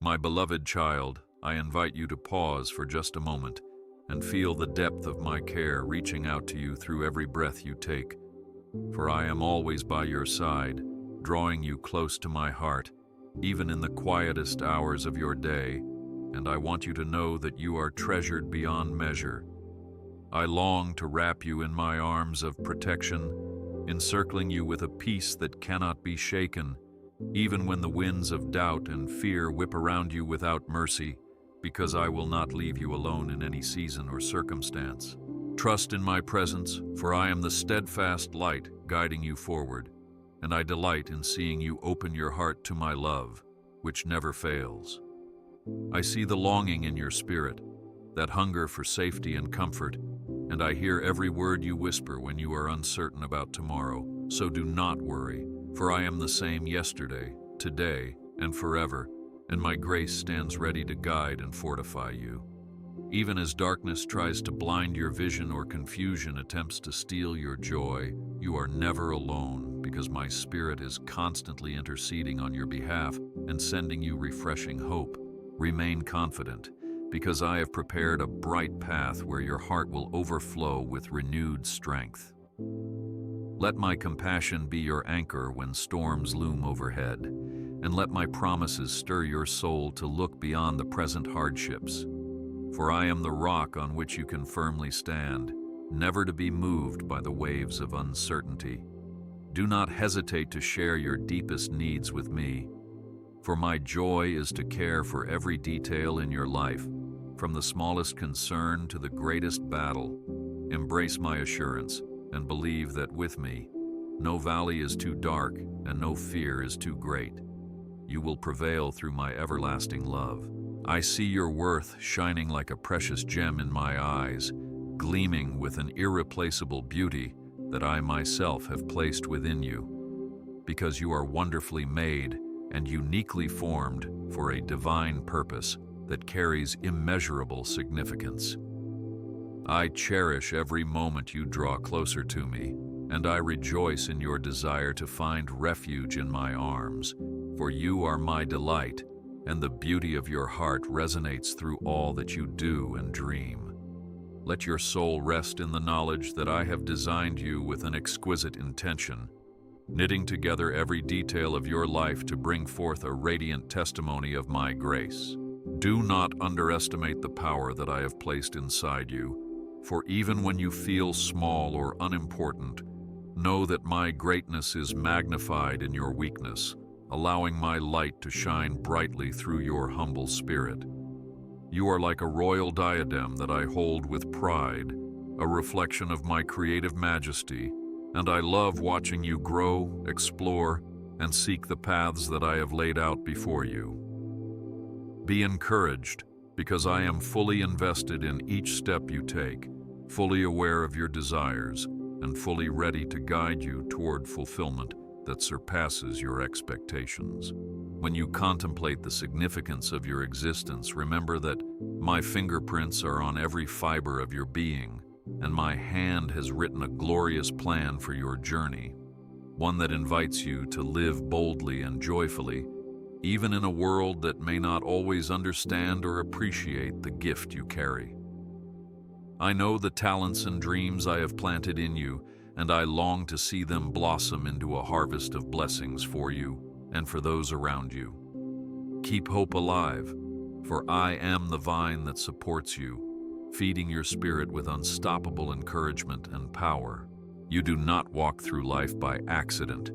My beloved child, I invite you to pause for just a moment and feel the depth of my care reaching out to you through every breath you take. For I am always by your side, drawing you close to my heart, even in the quietest hours of your day, and I want you to know that you are treasured beyond measure. I long to wrap you in my arms of protection, encircling you with a peace that cannot be shaken, even when the winds of doubt and fear whip around you without mercy, because I will not leave you alone in any season or circumstance. Trust in my presence, for I am the steadfast light guiding you forward, and I delight in seeing you open your heart to my love, which never fails. I see the longing in your spirit, that hunger for safety and comfort, and I hear every word you whisper when you are uncertain about tomorrow. So do not worry, for I am the same yesterday, today, and forever, and my grace stands ready to guide and fortify you. Even as darkness tries to blind your vision or confusion attempts to steal your joy, you are never alone, because my Spirit is constantly interceding on your behalf and sending you refreshing hope. Remain confident, because I have prepared a bright path where your heart will overflow with renewed strength. Let my compassion be your anchor when storms loom overhead, and let my promises stir your soul to look beyond the present hardships. For I am the rock on which you can firmly stand, never to be moved by the waves of uncertainty. Do not hesitate to share your deepest needs with me, for my joy is to care for every detail in your life, from the smallest concern to the greatest battle. Embrace my assurance and believe that with me, no valley is too dark and no fear is too great. You will prevail through my everlasting love. I see your worth shining like a precious gem in my eyes, gleaming with an irreplaceable beauty that I myself have placed within you, because you are wonderfully made and uniquely formed for a divine purpose that carries immeasurable significance. I cherish every moment you draw closer to me, and I rejoice in your desire to find refuge in my arms, for you are my delight, and the beauty of your heart resonates through all that you do and dream. Let your soul rest in the knowledge that I have designed you with an exquisite intention, knitting together every detail of your life to bring forth a radiant testimony of my grace. Do not underestimate the power that I have placed inside you, for even when you feel small or unimportant, know that my greatness is magnified in your weakness, allowing my light to shine brightly through your humble spirit. You are like a royal diadem that I hold with pride, a reflection of my creative majesty, and I love watching you grow, explore, and seek the paths that I have laid out before you. Be encouraged, because I am fully invested in each step you take, fully aware of your desires, and fully ready to guide you toward fulfillment that surpasses your expectations. When you contemplate the significance of your existence, remember that my fingerprints are on every fiber of your being, and my hand has written a glorious plan for your journey, one that invites you to live boldly and joyfully, even in a world that may not always understand or appreciate the gift you carry. I know the talents and dreams I have planted in you, and I long to see them blossom into a harvest of blessings for you and for those around you. Keep hope alive, for I am the vine that supports you, feeding your spirit with unstoppable encouragement and power. You do not walk through life by accident.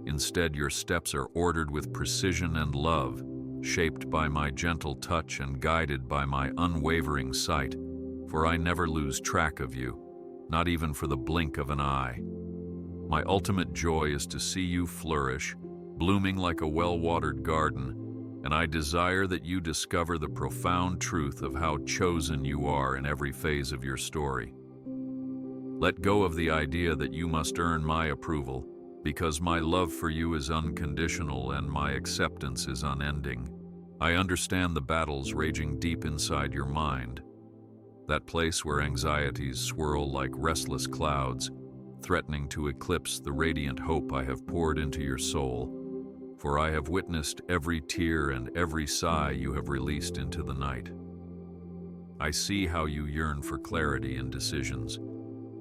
Instead, your steps are ordered with precision and love, shaped by my gentle touch and guided by my unwavering sight, for I never lose track of you, not even for the blink of an eye. My ultimate joy is to see you flourish, blooming like a well-watered garden, and I desire that you discover the profound truth of how chosen you are in every phase of your story. Let go of the idea that you must earn my approval, because my love for you is unconditional and my acceptance is unending. I understand the battles raging deep inside your mind, that place where anxieties swirl like restless clouds, threatening to eclipse the radiant hope I have poured into your soul. for I have witnessed every tear and every sigh you have released into the night. I see how you yearn for clarity in decisions,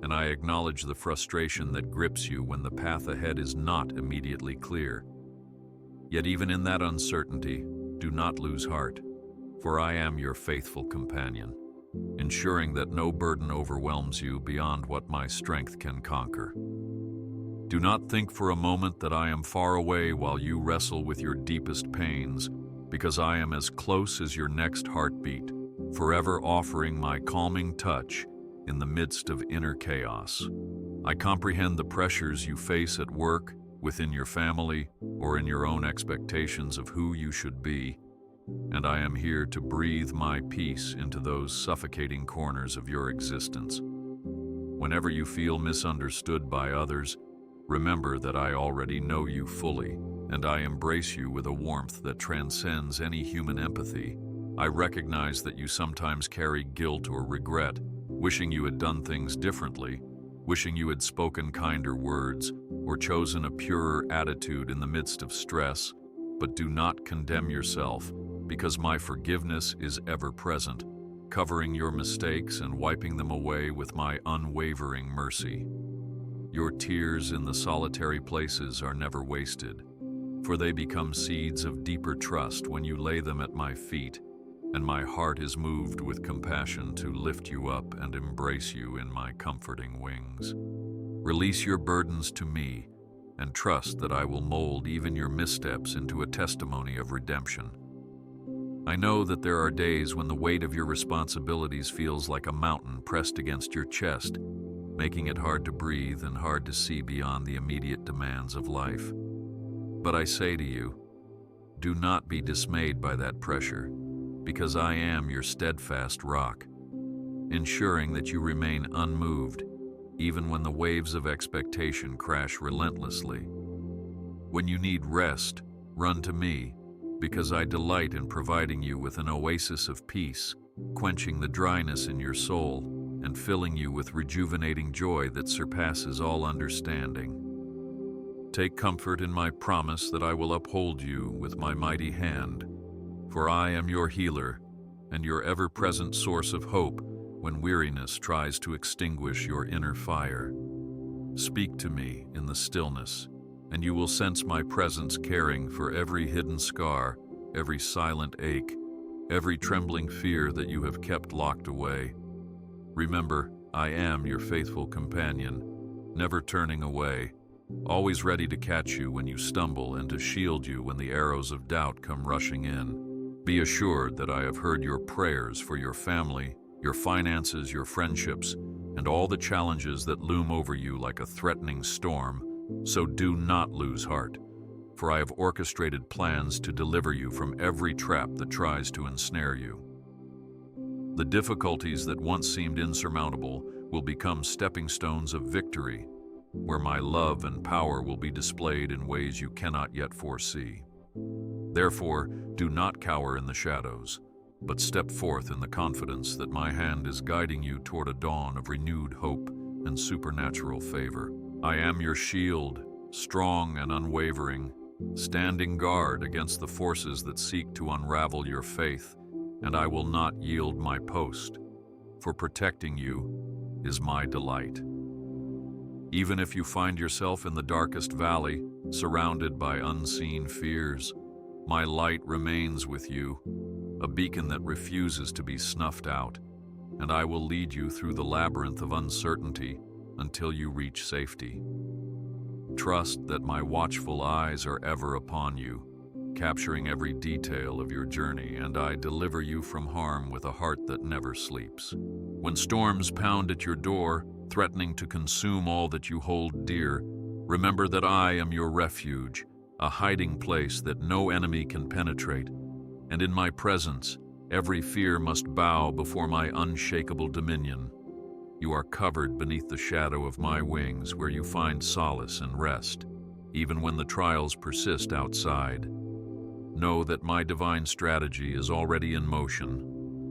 and I acknowledge the frustration that grips you when the path ahead is not immediately clear. Yet even in that uncertainty, do not lose heart, for I am your faithful companion, ensuring that no burden overwhelms you beyond what my strength can conquer. Do not think for a moment that I am far away while you wrestle with your deepest pains, because I am as close as your next heartbeat, forever offering my calming touch in the midst of inner chaos. I comprehend the pressures you face at work, within your family, or in your own expectations of who you should be, and I am here to breathe my peace into those suffocating corners of your existence. Whenever you feel misunderstood by others, remember that I already know you fully, and I embrace you with a warmth that transcends any human empathy. I recognize that you sometimes carry guilt or regret, wishing you had done things differently, wishing you had spoken kinder words, or chosen a purer attitude in the midst of stress. But do not condemn yourself, because my forgiveness is ever present, covering your mistakes and wiping them away with my unwavering mercy. Your tears in the solitary places are never wasted, for they become seeds of deeper trust when you lay them at my feet, and my heart is moved with compassion to lift you up and embrace you in my comforting wings. Release your burdens to me, and trust that I will mold even your missteps into a testimony of redemption. I know that there are days when the weight of your responsibilities feels like a mountain pressed against your chest, making it hard to breathe and hard to see beyond the immediate demands of life. But I say to you, do not be dismayed by that pressure, because I am your steadfast rock, ensuring that you remain unmoved even when the waves of expectation crash relentlessly. When you need rest, run to me, because I delight in providing you with an oasis of peace, quenching the dryness in your soul and filling you with rejuvenating joy that surpasses all understanding. Take comfort in my promise that I will uphold you with my mighty hand, for I am your healer and your ever-present source of hope when weariness tries to extinguish your inner fire. Speak to me in the stillness, and you will sense my presence caring for every hidden scar, every silent ache, every trembling fear that you have kept locked away. Remember, I am your faithful companion, never turning away, always ready to catch you when you stumble and to shield you when the arrows of doubt come rushing in. Be assured that I have heard your prayers for your family, your finances, your friendships, and all the challenges that loom over you like a threatening storm. So do not lose heart, for I have orchestrated plans to deliver you from every trap that tries to ensnare you. The difficulties that once seemed insurmountable will become stepping stones of victory, where my love and power will be displayed in ways you cannot yet foresee. Therefore, do not cower in the shadows, but step forth in the confidence that my hand is guiding you toward a dawn of renewed hope and supernatural favor. I am your shield, strong and unwavering, standing guard against the forces that seek to unravel your faith, and I will not yield my post, for protecting you is my delight. Even if you find yourself in the darkest valley, surrounded by unseen fears, my light remains with you, a beacon that refuses to be snuffed out, and I will lead you through the labyrinth of uncertainty until you reach safety. Trust that my watchful eyes are ever upon you, capturing every detail of your journey, and I deliver you from harm with a heart that never sleeps. When storms pound at your door, threatening to consume all that you hold dear, remember that I am your refuge, a hiding place that no enemy can penetrate, and in my presence, every fear must bow before my unshakable dominion. You are covered beneath the shadow of my wings, where you find solace and rest, even when the trials persist outside. Know that my divine strategy is already in motion,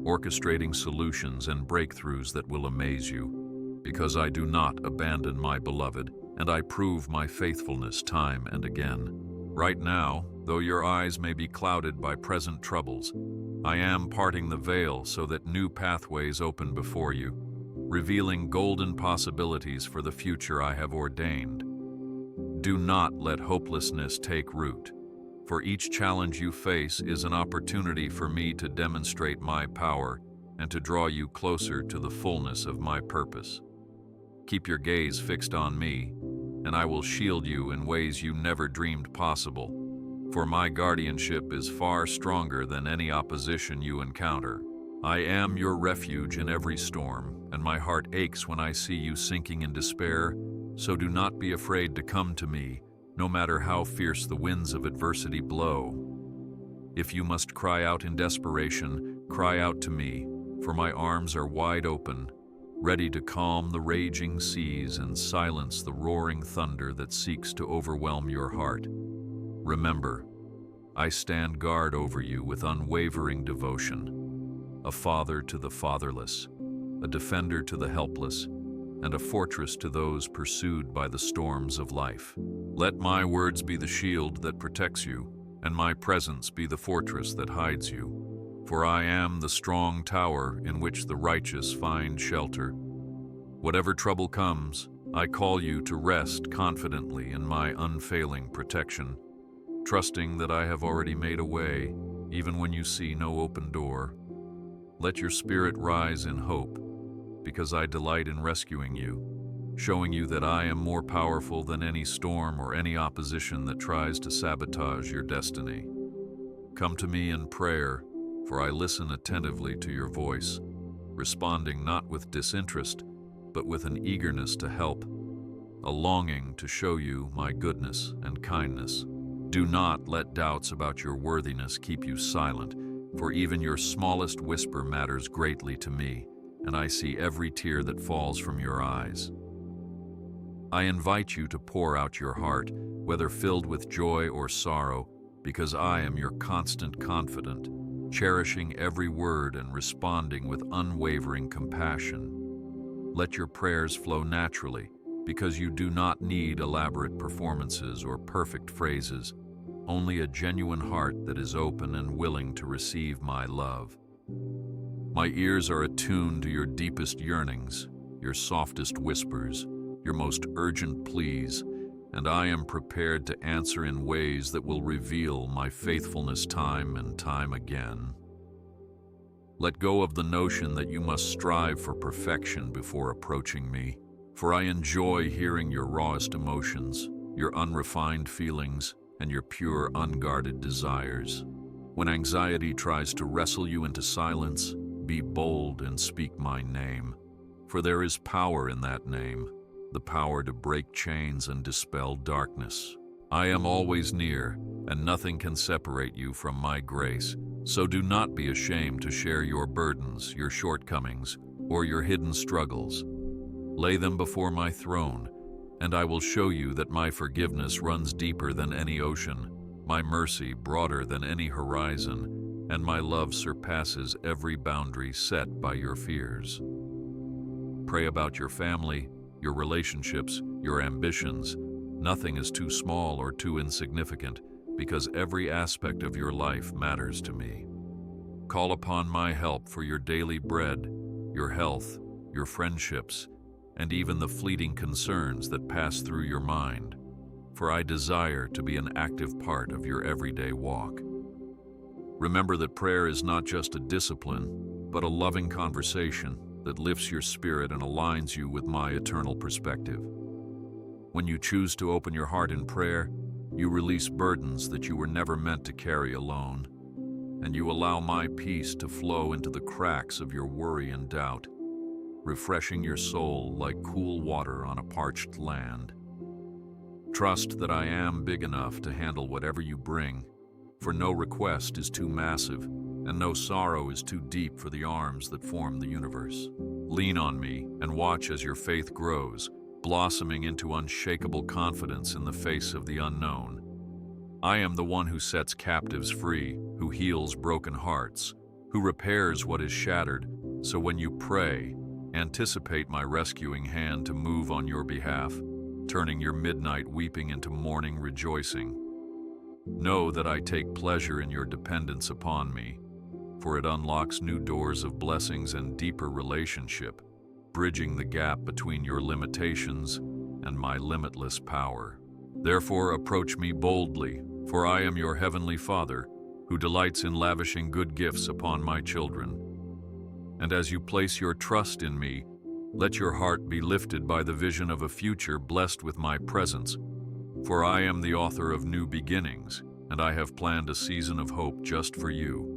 orchestrating solutions and breakthroughs that will amaze you, because I do not abandon my beloved, and I prove my faithfulness time and again. Right now, Though your eyes may be clouded by present troubles, I am parting the veil so that new pathways open before you, revealing golden possibilities for the future I have ordained. Do not let hopelessness take root, for each challenge you face is an opportunity for me to demonstrate my power and to draw you closer to the fullness of my purpose. Keep your gaze fixed on me, and I will shield you in ways you never dreamed possible, for my guardianship is far stronger than any opposition you encounter. I am your refuge in every storm, and my heart aches when I see you sinking in despair, so do not be afraid to come to me, no matter how fierce the winds of adversity blow. If you must cry out in desperation, cry out to me, for my arms are wide open, ready to calm the raging seas and silence the roaring thunder that seeks to overwhelm your heart. Remember, I stand guard over you with unwavering devotion, a father to the fatherless, a defender to the helpless, and a fortress to those pursued by the storms of life. Let my words be the shield that protects you, and my presence be the fortress that hides you. For I am the strong tower in which the righteous find shelter. Whatever trouble comes, I call you to rest confidently in my unfailing protection, trusting that I have already made a way, even when you see no open door. Let your spirit rise in hope, because I delight in rescuing you, showing you that I am more powerful than any storm or any opposition that tries to sabotage your destiny. Come to me in prayer, for I listen attentively to your voice, responding not with disinterest, but with an eagerness to help, a longing to show you my goodness and kindness. Do not let doubts about your worthiness keep you silent, for even your smallest whisper matters greatly to me, and I see every tear that falls from your eyes. I invite you to pour out your heart, whether filled with joy or sorrow, because I am your constant confidant, cherishing every word and responding with unwavering compassion. Let your prayers flow naturally, because you do not need elaborate performances or perfect phrases, only a genuine heart that is open and willing to receive my love. My ears are attuned to your deepest yearnings, your softest whispers, your most urgent pleas, and I am prepared to answer in ways that will reveal my faithfulness time and time again. Let go of the notion that you must strive for perfection before approaching me, for I enjoy hearing your rawest emotions, your unrefined feelings, and your pure, unguarded desires. When anxiety tries to wrestle you into silence, be bold and speak my name, for there is power in that name, the power to break chains and dispel darkness. I am always near, and nothing can separate you from my grace, so do not be ashamed to share your burdens, your shortcomings, or your hidden struggles. Lay them before my throne, and I will show you that my forgiveness runs deeper than any ocean, my mercy broader than any horizon, and my love surpasses every boundary set by your fears. Pray about your family, your relationships, your ambitions. Nothing is too small or too insignificant, because every aspect of your life matters to me. Call upon my help for your daily bread, your health, your friendships, and even the fleeting concerns that pass through your mind, for I desire to be an active part of your everyday walk. Remember that prayer is not just a discipline, but a loving conversation that lifts your spirit and aligns you with my eternal perspective. When you choose to open your heart in prayer, you release burdens that you were never meant to carry alone, and you allow my peace to flow into the cracks of your worry and doubt, refreshing your soul like cool water on a parched land. Trust that I am big enough to handle whatever you bring, for no request is too massive, and no sorrow is too deep for the arms that form the universe. Lean on me and watch as your faith grows, blossoming into unshakable confidence in the face of the unknown. I am the one who sets captives free, who heals broken hearts, who repairs what is shattered, so when you pray, anticipate my rescuing hand to move on your behalf, turning your midnight weeping into morning rejoicing. Know that I take pleasure in your dependence upon me, for it unlocks new doors of blessings and deeper relationship, bridging the gap between your limitations and my limitless power. Therefore, approach me boldly, for I am your heavenly Father, who delights in lavishing good gifts upon my children. And as you place your trust in me, let your heart be lifted by the vision of a future blessed with my presence, for I am the author of new beginnings, and I have planned a season of hope just for you.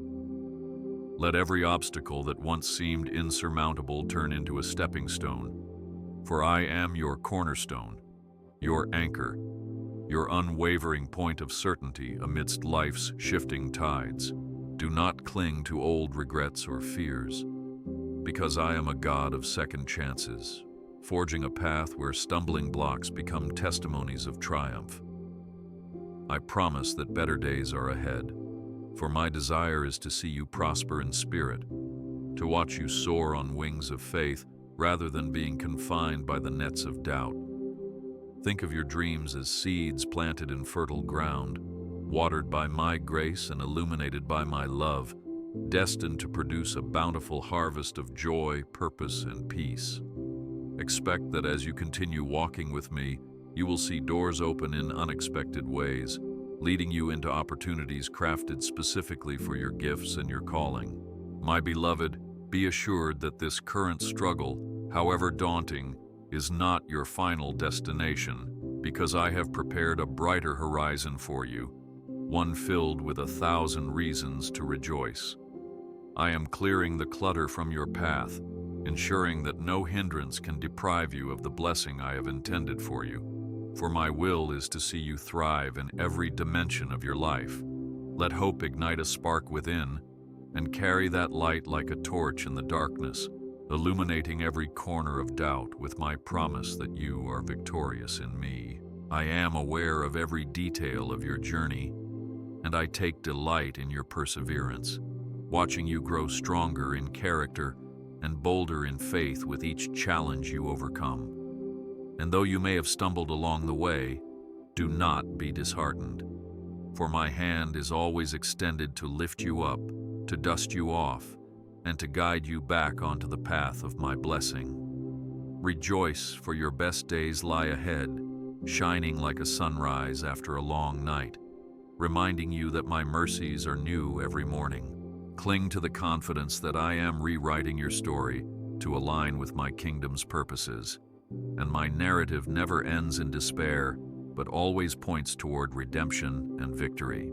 Let every obstacle that once seemed insurmountable turn into a stepping stone, for I am your cornerstone, your anchor, your unwavering point of certainty amidst life's shifting tides. Do not cling to old regrets or fears, because I am a God of second chances, forging a path where stumbling blocks become testimonies of triumph. I promise that better days are ahead, for my desire is to see you prosper in spirit, to watch you soar on wings of faith rather than being confined by the nets of doubt. Think of your dreams as seeds planted in fertile ground, watered by my grace and illuminated by my love, destined to produce a bountiful harvest of joy, purpose, and peace. Expect that as you continue walking with me, you will see doors open in unexpected ways, leading you into opportunities crafted specifically for your gifts and your calling. My beloved, be assured that this current struggle, however daunting, is not your final destination, because I have prepared a brighter horizon for you, one filled with 1,000 reasons to rejoice. I am clearing the clutter from your path, ensuring that no hindrance can deprive you of the blessing I have intended for you. For my will is to see you thrive in every dimension of your life. Let hope ignite a spark within, and carry that light like a torch in the darkness, illuminating every corner of doubt with my promise that you are victorious in me. I am aware of every detail of your journey, and I take delight in your perseverance, watching you grow stronger in character and bolder in faith with each challenge you overcome. And though you may have stumbled along the way, do not be disheartened, for my hand is always extended to lift you up, to dust you off, and to guide you back onto the path of my blessing. Rejoice, for your best days lie ahead, shining like a sunrise after a long night, reminding you that my mercies are new every morning. Cling to the confidence that I am rewriting your story to align with my kingdom's purposes, and my narrative never ends in despair, but always points toward redemption and victory.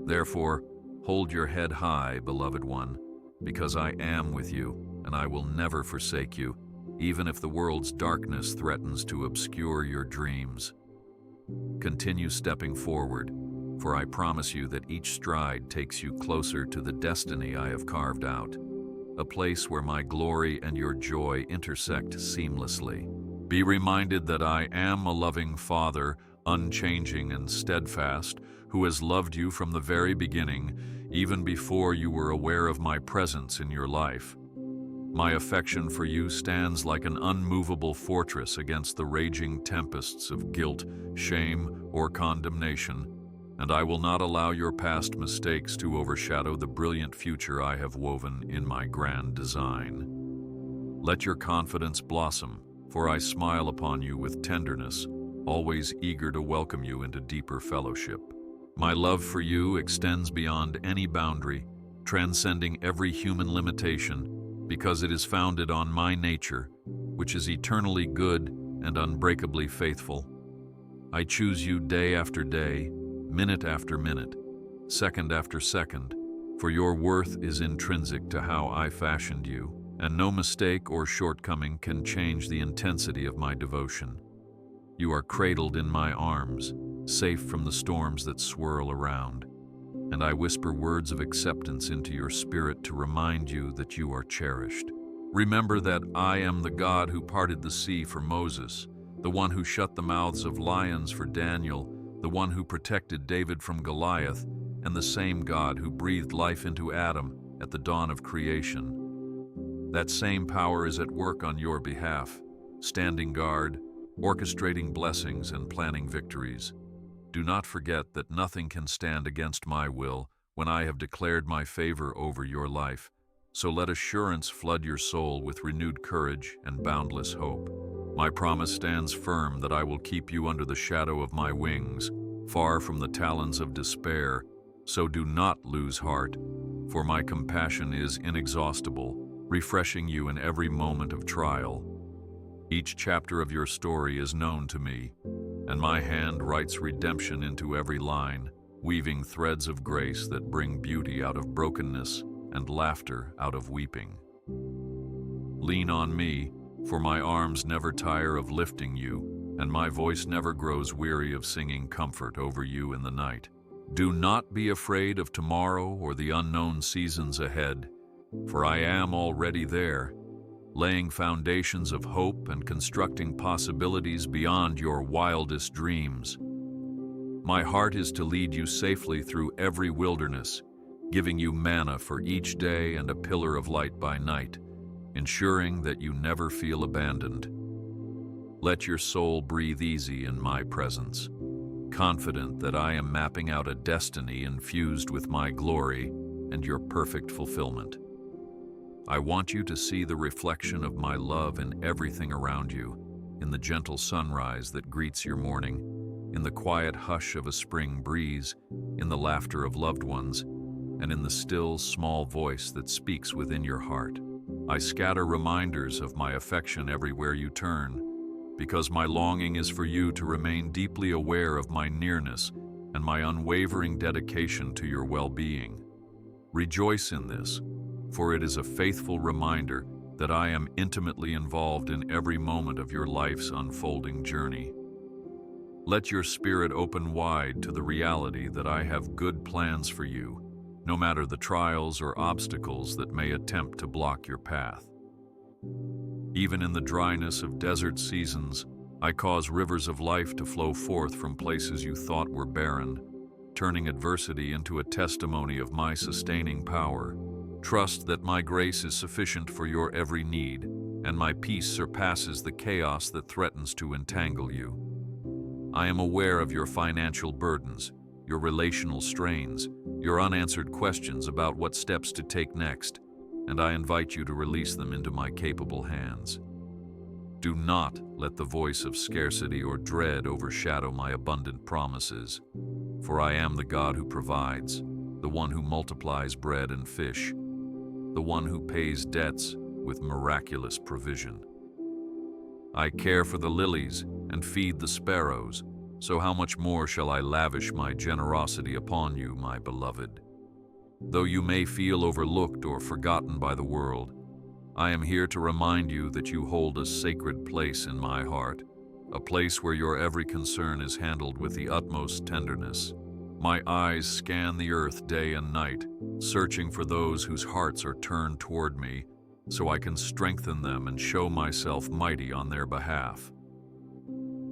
Therefore, hold your head high, beloved one, because I am with you, and I will never forsake you, even if the world's darkness threatens to obscure your dreams. Continue stepping forward, for I promise you that each stride takes you closer to the destiny I have carved out, a place where my glory and your joy intersect seamlessly. Be reminded that I am a loving Father, unchanging and steadfast, who has loved you from the very beginning, even before you were aware of my presence in your life. My affection for you stands like an unmovable fortress against the raging tempests of guilt, shame, or condemnation, and I will not allow your past mistakes to overshadow the brilliant future I have woven in my grand design. Let your confidence blossom, for I smile upon you with tenderness, always eager to welcome you into deeper fellowship. My love for you extends beyond any boundary, transcending every human limitation, because it is founded on my nature, which is eternally good and unbreakably faithful. I choose you day after day, minute after minute, second after second, for your worth is intrinsic to how I fashioned you, and no mistake or shortcoming can change the intensity of my devotion. You are cradled in my arms, safe from the storms that swirl around, and I whisper words of acceptance into your spirit to remind you that you are cherished. Remember that I am the God who parted the sea for Moses, the one who shut the mouths of lions for Daniel, the one who protected David from Goliath, and the same God who breathed life into Adam at the dawn of creation. That same power is at work on your behalf, standing guard, orchestrating blessings and planning victories. Do not forget that nothing can stand against my will when I have declared my favor over your life. So let assurance flood your soul with renewed courage and boundless hope. My promise stands firm that I will keep you under the shadow of my wings, far from the talons of despair. So do not lose heart, for my compassion is inexhaustible, refreshing you in every moment of trial. Each chapter of your story is known to me, and my hand writes redemption into every line, weaving threads of grace that bring beauty out of brokenness and laughter out of weeping. Lean on me, for my arms never tire of lifting you, and my voice never grows weary of singing comfort over you in the night. Do not be afraid of tomorrow or the unknown seasons ahead, for I am already there, laying foundations of hope and constructing possibilities beyond your wildest dreams. My heart is to lead you safely through every wilderness, giving you manna for each day and a pillar of light by night, ensuring that you never feel abandoned. Let your soul breathe easy in my presence, confident that I am mapping out a destiny infused with my glory and your perfect fulfillment. I want you to see the reflection of my love in everything around you, in the gentle sunrise that greets your morning, in the quiet hush of a spring breeze, in the laughter of loved ones, and in the still, small voice that speaks within your heart. I scatter reminders of my affection everywhere you turn, because my longing is for you to remain deeply aware of my nearness and my unwavering dedication to your well-being. Rejoice in this, for it is a faithful reminder that I am intimately involved in every moment of your life's unfolding journey. Let your spirit open wide to the reality that I have good plans for you, no matter the trials or obstacles that may attempt to block your path. Even in the dryness of desert seasons, I cause rivers of life to flow forth from places you thought were barren, turning adversity into a testimony of my sustaining power. Trust that my grace is sufficient for your every need, and my peace surpasses the chaos that threatens to entangle you. I am aware of your financial burdens, your relational strains, your unanswered questions about what steps to take next, and I invite you to release them into my capable hands. Do not let the voice of scarcity or dread overshadow my abundant promises, for I am the God who provides, the one who multiplies bread and fish, the one who pays debts with miraculous provision. I care for the lilies and feed the sparrows, so how much more shall I lavish my generosity upon you, my beloved? Though you may feel overlooked or forgotten by the world, I am here to remind you that you hold a sacred place in my heart, a place where your every concern is handled with the utmost tenderness. My eyes scan the earth day and night, searching for those whose hearts are turned toward me, so I can strengthen them and show myself mighty on their behalf.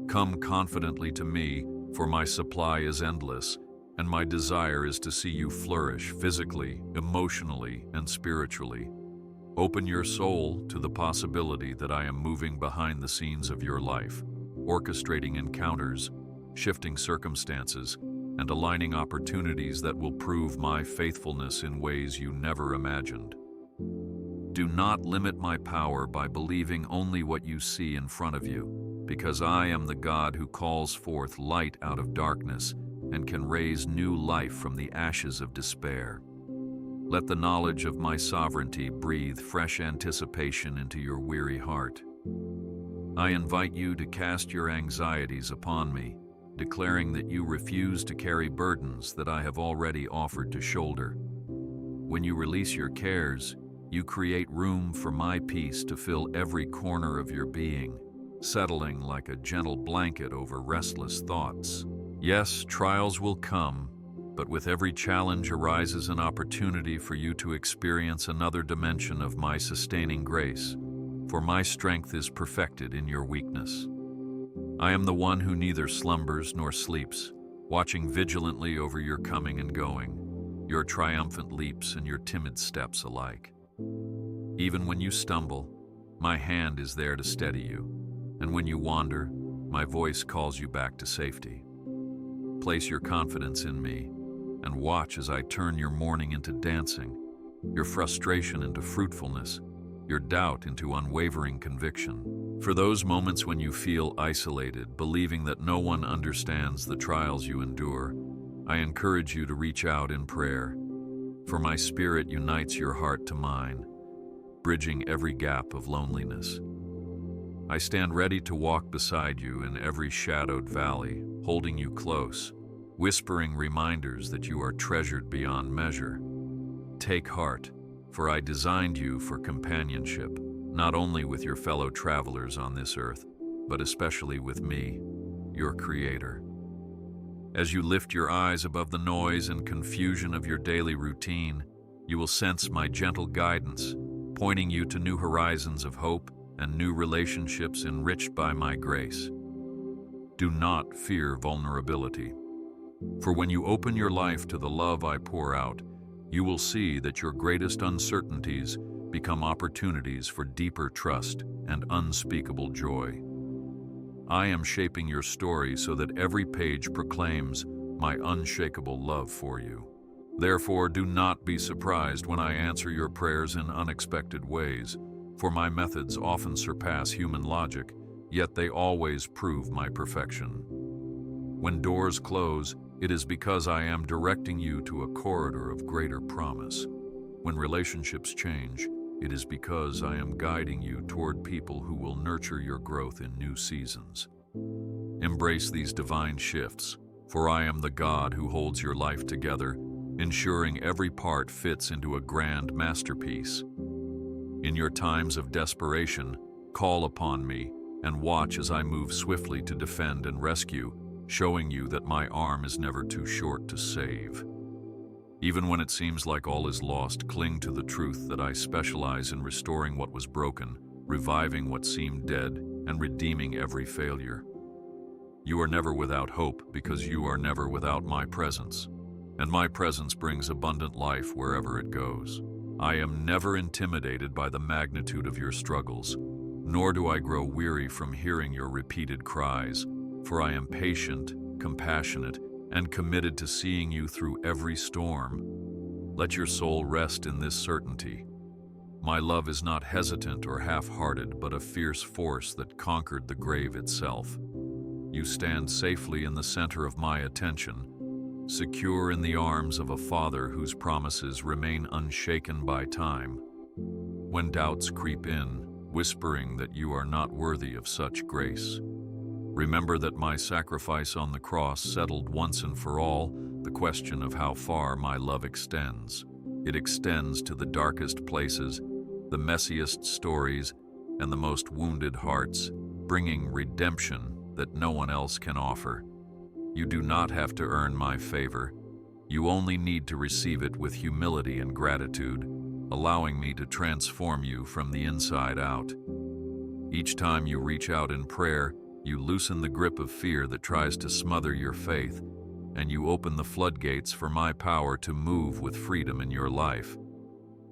Come confidently to me, for my supply is endless, and my desire is to see you flourish physically, emotionally, and spiritually. Open your soul to the possibility that I am moving behind the scenes of your life, orchestrating encounters, shifting circumstances, and aligning opportunities that will prove my faithfulness in ways you never imagined. Do not limit my power by believing only what you see in front of you, because I am the God who calls forth light out of darkness and can raise new life from the ashes of despair. Let the knowledge of my sovereignty breathe fresh anticipation into your weary heart. I invite you to cast your anxieties upon me, declaring that you refuse to carry burdens that I have already offered to shoulder. When you release your cares, you create room for my peace to fill every corner of your being, settling like a gentle blanket over restless thoughts. Yes, trials will come, but with every challenge arises an opportunity for you to experience another dimension of my sustaining grace, for my strength is perfected in your weakness. I am the one who neither slumbers nor sleeps, watching vigilantly over your coming and going, your triumphant leaps and your timid steps alike. Even when you stumble, my hand is there to steady you, and when you wander, my voice calls you back to safety. Place your confidence in me, and watch as I turn your mourning into dancing, your frustration into fruitfulness, your doubt into unwavering conviction. For those moments when you feel isolated, believing that no one understands the trials you endure, I encourage you to reach out in prayer, for my spirit unites your heart to mine, bridging every gap of loneliness. I stand ready to walk beside you in every shadowed valley, holding you close, whispering reminders that you are treasured beyond measure. Take heart, for I designed you for companionship, not only with your fellow travelers on this earth, but especially with me, your Creator. As you lift your eyes above the noise and confusion of your daily routine, you will sense my gentle guidance, pointing you to new horizons of hope and new relationships enriched by my grace. Do not fear vulnerability, for when you open your life to the love I pour out, you will see that your greatest uncertainties become opportunities for deeper trust and unspeakable joy. I am shaping your story so that every page proclaims my unshakable love for you. Therefore, do not be surprised when I answer your prayers in unexpected ways, for my methods often surpass human logic, yet they always prove my perfection. When doors close, it is because I am directing you to a corridor of greater promise. When relationships change, it is because I am guiding you toward people who will nurture your growth in new seasons. Embrace these divine shifts, for I am the God who holds your life together, ensuring every part fits into a grand masterpiece. In your times of desperation, call upon me and watch as I move swiftly to defend and rescue, showing you that my arm is never too short to save. Even when it seems like all is lost, cling to the truth that I specialize in restoring what was broken, reviving what seemed dead, and redeeming every failure. You are never without hope because you are never without my presence, and my presence brings abundant life wherever it goes. I am never intimidated by the magnitude of your struggles, nor do I grow weary from hearing your repeated cries, for I am patient, compassionate, and committed to seeing you through every storm. Let your soul rest in this certainty. My love is not hesitant or half-hearted, but a fierce force that conquered the grave itself. You stand safely in the center of my attention, secure in the arms of a Father whose promises remain unshaken by time. When doubts creep in, whispering that you are not worthy of such grace, remember that my sacrifice on the cross settled once and for all the question of how far my love extends. It extends to the darkest places, the messiest stories, and the most wounded hearts, bringing redemption that no one else can offer. You do not have to earn my favor. You only need to receive it with humility and gratitude, allowing me to transform you from the inside out. Each time you reach out in prayer, you loosen the grip of fear that tries to smother your faith, and you open the floodgates for my power to move with freedom in your life.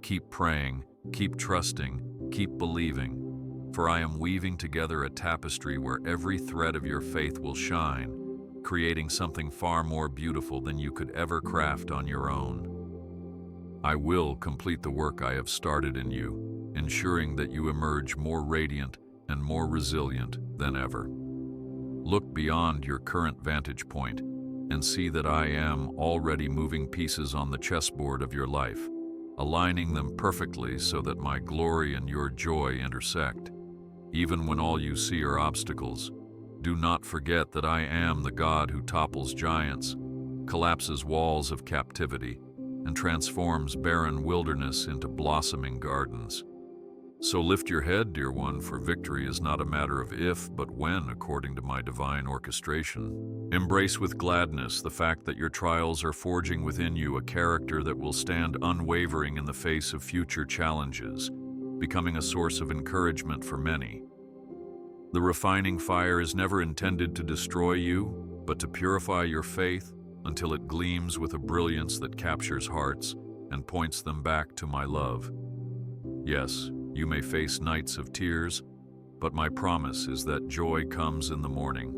Keep praying, keep trusting, keep believing, for I am weaving together a tapestry where every thread of your faith will shine, creating something far more beautiful than you could ever craft on your own. I will complete the work I have started in you, ensuring that you emerge more radiant and more resilient than ever. Look beyond your current vantage point and see that I am already moving pieces on the chessboard of your life, aligning them perfectly so that my glory and your joy intersect. Even when all you see are obstacles, do not forget that I am the God who topples giants, collapses walls of captivity, and transforms barren wilderness into blossoming gardens. So lift your head, dear one, for victory is not a matter of if, but when, according to my divine orchestration. Embrace with gladness the fact that your trials are forging within you a character that will stand unwavering in the face of future challenges, becoming a source of encouragement for many. The refining fire is never intended to destroy you, but to purify your faith until it gleams with a brilliance that captures hearts and points them back to my love. Yes, you may face nights of tears, but my promise is that joy comes in the morning.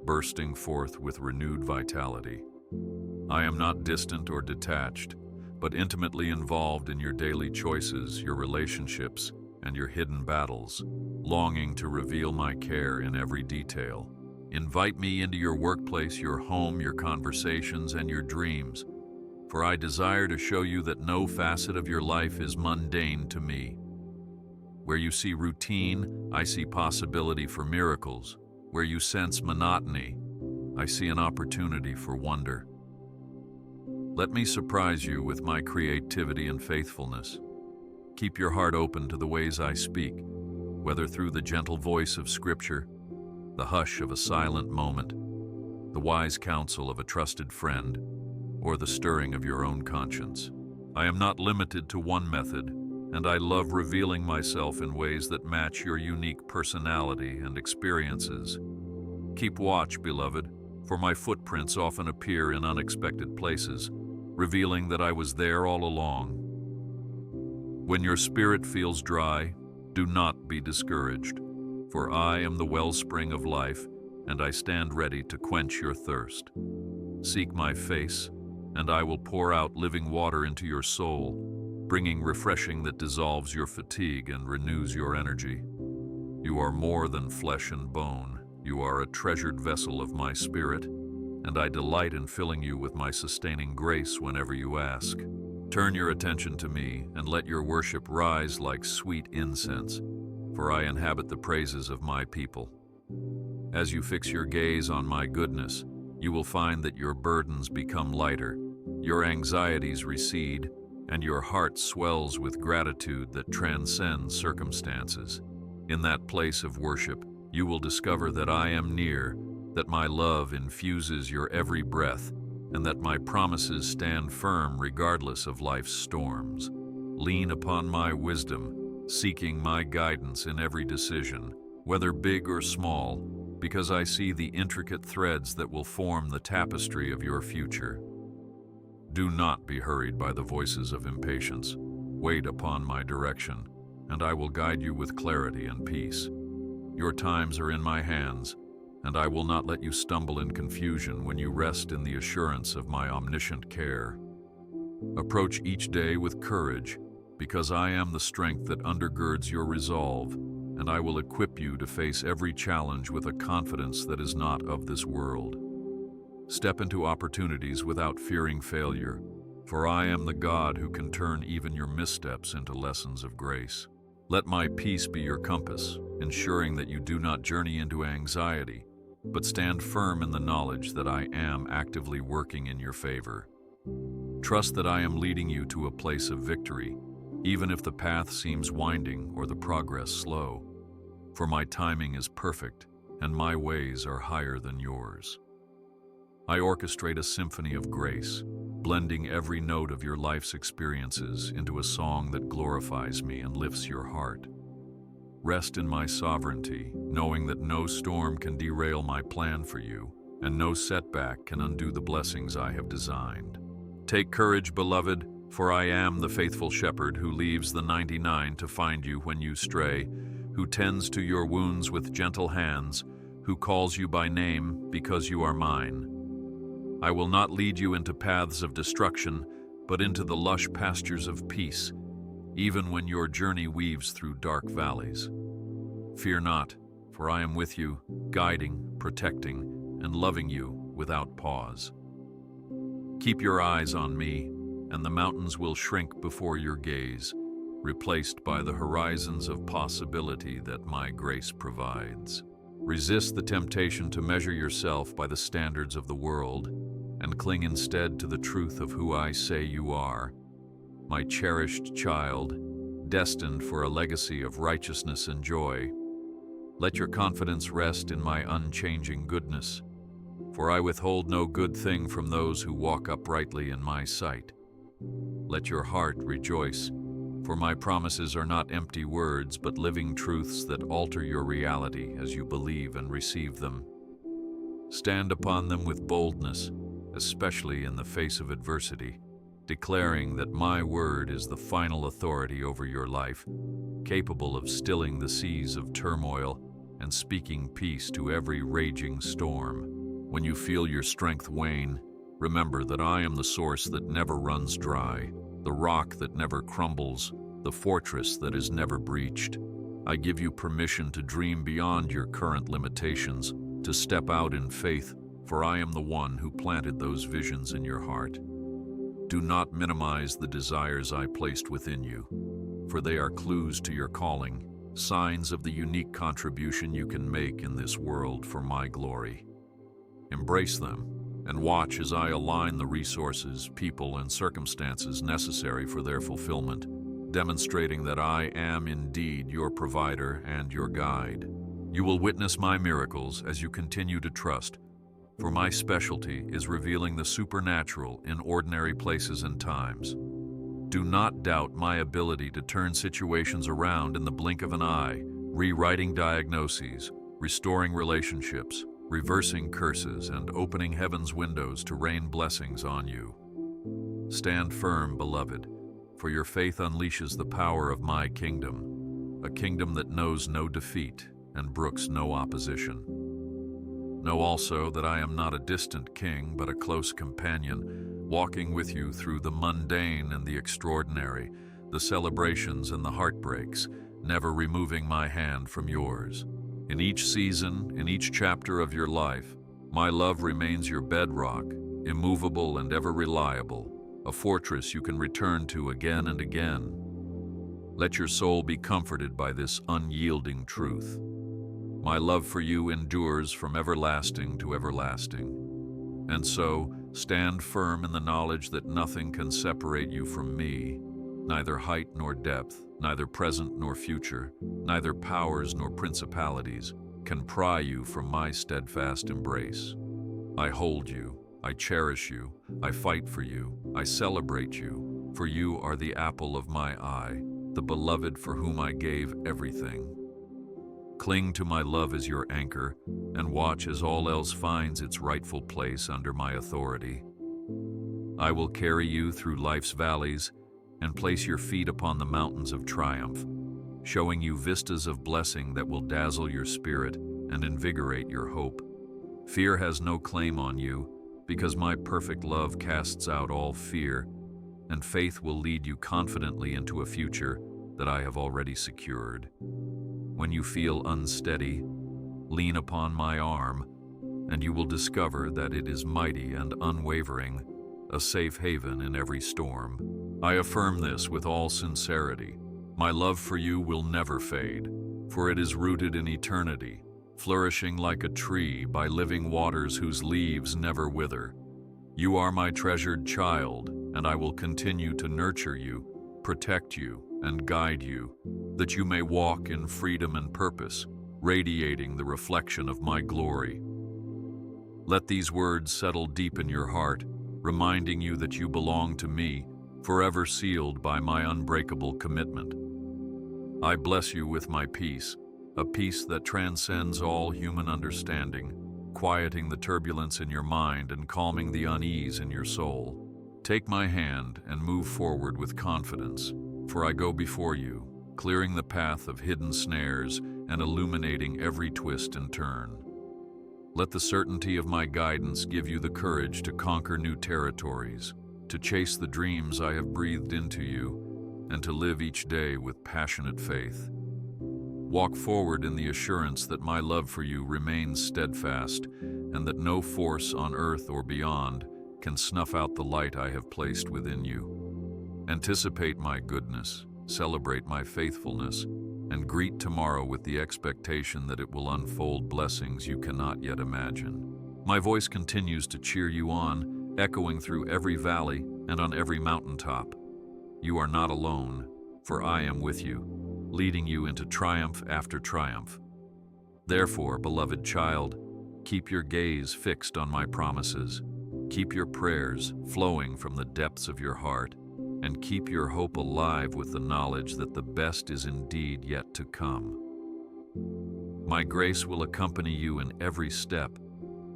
bursting forth with renewed vitality. I am not distant or detached, but intimately involved in your daily choices, your relationships, and your hidden battles, longing to reveal my care in every detail. Invite me into your workplace, your home, your conversations, and your dreams, for I desire to show you that no facet of your life is mundane to me. Where you see routine, I see possibility for miracles. Where you sense monotony, I see an opportunity for wonder. Let me surprise you with my creativity and faithfulness. Keep your heart open to the ways I speak, whether through the gentle voice of Scripture, the hush of a silent moment, the wise counsel of a trusted friend, or the stirring of your own conscience. I am not limited to one method, and I love revealing myself in ways that match your unique personality and experiences. Keep watch, beloved, for my footprints often appear in unexpected places, revealing that I was there all along. When your spirit feels dry, do not be discouraged, for I am the wellspring of life, and I stand ready to quench your thirst. Seek my face, and I will pour out living water into your soul, bringing refreshing that dissolves your fatigue and renews your energy. You are more than flesh and bone. You are a treasured vessel of my spirit, and I delight in filling you with my sustaining grace whenever you ask. Turn your attention to me, and let your worship rise like sweet incense, for I inhabit the praises of my people. As you fix your gaze on my goodness, you will find that your burdens become lighter, your anxieties recede, and your heart swells with gratitude that transcends circumstances. In that place of worship, you will discover that I am near, that my love infuses your every breath, and that my promises stand firm regardless of life's storms. Lean upon my wisdom, seeking my guidance in every decision, whether big or small, because I see the intricate threads that will form the tapestry of your future. Do not be hurried by the voices of impatience. Wait upon my direction, and I will guide you with clarity and peace. Your times are in my hands, and I will not let you stumble in confusion when you rest in the assurance of my omniscient care. Approach each day with courage, because I am the strength that undergirds your resolve, and I will equip you to face every challenge with a confidence that is not of this world. Step into opportunities without fearing failure, for I am the God who can turn even your missteps into lessons of grace. Let my peace be your compass, ensuring that you do not journey into anxiety, but stand firm in the knowledge that I am actively working in your favor. Trust that I am leading you to a place of victory, even if the path seems winding or the progress slow, for my timing is perfect and my ways are higher than yours. I orchestrate a symphony of grace, blending every note of your life's experiences into a song that glorifies me and lifts your heart. Rest in my sovereignty, knowing that no storm can derail my plan for you, and no setback can undo the blessings I have designed. Take courage, beloved, for I am the faithful shepherd who leaves the 99 to find you when you stray, who tends to your wounds with gentle hands, who calls you by name because you are mine. I will not lead you into paths of destruction, but into the lush pastures of peace, even when your journey weaves through dark valleys. Fear not, for I am with you, guiding, protecting, and loving you without pause. Keep your eyes on me, and the mountains will shrink before your gaze, replaced by the horizons of possibility that my grace provides. Resist the temptation to measure yourself by the standards of the world, and cling instead to the truth of who I say you are, my cherished child, destined for a legacy of righteousness and joy. Let your confidence rest in my unchanging goodness, for I withhold no good thing from those who walk uprightly in my sight. Let your heart rejoice, for my promises are not empty words, but living truths that alter your reality as you believe and receive them. Stand upon them with boldness, especially in the face of adversity, declaring that my word is the final authority over your life, capable of stilling the seas of turmoil and speaking peace to every raging storm. When you feel your strength wane, remember that I am the source that never runs dry, the rock that never crumbles, the fortress that is never breached. I give you permission to dream beyond your current limitations, to step out in faith, for I am the one who planted those visions in your heart. Do not minimize the desires I placed within you, for they are clues to your calling, signs of the unique contribution you can make in this world for my glory. Embrace them and watch as I align the resources, people, and circumstances necessary for their fulfillment, demonstrating that I am indeed your provider and your guide. You will witness my miracles as you continue to trust, for my specialty is revealing the supernatural in ordinary places and times. Do not doubt my ability to turn situations around in the blink of an eye, rewriting diagnoses, restoring relationships, reversing curses, and opening heaven's windows to rain blessings on you. Stand firm, beloved, for your faith unleashes the power of my kingdom, a kingdom that knows no defeat and brooks no opposition. Know also that I am not a distant king, but a close companion, walking with you through the mundane and the extraordinary, the celebrations and the heartbreaks, never removing my hand from yours. In each season, in each chapter of your life, my love remains your bedrock, immovable and ever reliable, a fortress you can return to again and again. Let your soul be comforted by this unyielding truth. My love for you endures from everlasting to everlasting. And so, stand firm in the knowledge that nothing can separate you from me, neither height nor depth, neither present nor future, neither powers nor principalities can pry you from my steadfast embrace. I hold you, I cherish you, I fight for you, I celebrate you, for you are the apple of my eye, the beloved for whom I gave everything. Cling to my love as your anchor, and watch as all else finds its rightful place under my authority. I will carry you through life's valleys and place your feet upon the mountains of triumph, showing you vistas of blessing that will dazzle your spirit and invigorate your hope. Fear has no claim on you, because my perfect love casts out all fear, and faith will lead you confidently into a future that I have already secured. When you feel unsteady, lean upon my arm, and you will discover that it is mighty and unwavering, a safe haven in every storm. I affirm this with all sincerity. My love for you will never fade, for it is rooted in eternity, flourishing like a tree by living waters whose leaves never wither. You are my treasured child, and I will continue to nurture you, protect you, and guide you, that you may walk in freedom and purpose, radiating the reflection of my glory. Let these words settle deep in your heart, reminding you that you belong to me, forever sealed by my unbreakable commitment. I bless you with my peace, a peace that transcends all human understanding, quieting the turbulence in your mind and calming the unease in your soul. Take my hand and move forward with confidence, for I go before you, clearing the path of hidden snares and illuminating every twist and turn. Let the certainty of my guidance give you the courage to conquer new territories, to chase the dreams I have breathed into you, and to live each day with passionate faith. Walk forward in the assurance that my love for you remains steadfast, and that no force on earth or beyond can snuff out the light I have placed within you. Anticipate my goodness, celebrate my faithfulness, and greet tomorrow with the expectation that it will unfold blessings you cannot yet imagine. My voice continues to cheer you on, echoing through every valley and on every mountaintop. You are not alone, for I am with you, leading you into triumph after triumph. Therefore, beloved child, keep your gaze fixed on my promises. Keep your prayers flowing from the depths of your heart, and keep your hope alive with the knowledge that the best is indeed yet to come. My grace will accompany you in every step,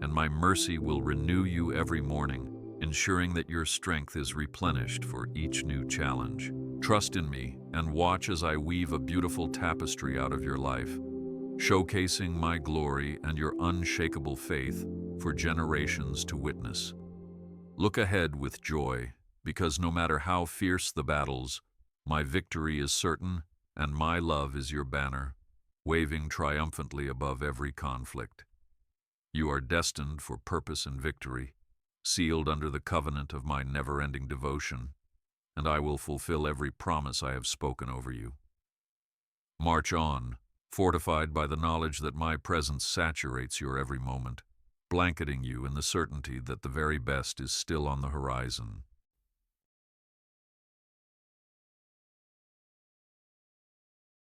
and my mercy will renew you every morning, ensuring that your strength is replenished for each new challenge. Trust in me and watch as I weave a beautiful tapestry out of your life, showcasing my glory and your unshakable faith, for generations to witness. Look ahead with joy, because no matter how fierce the battles, my victory is certain, and my love is your banner, waving triumphantly above every conflict. You are destined for purpose and victory, sealed under the covenant of my never-ending devotion, and I will fulfill every promise I have spoken over you. March on, fortified by the knowledge that my presence saturates your every moment, blanketing you in the certainty that the very best is still on the horizon.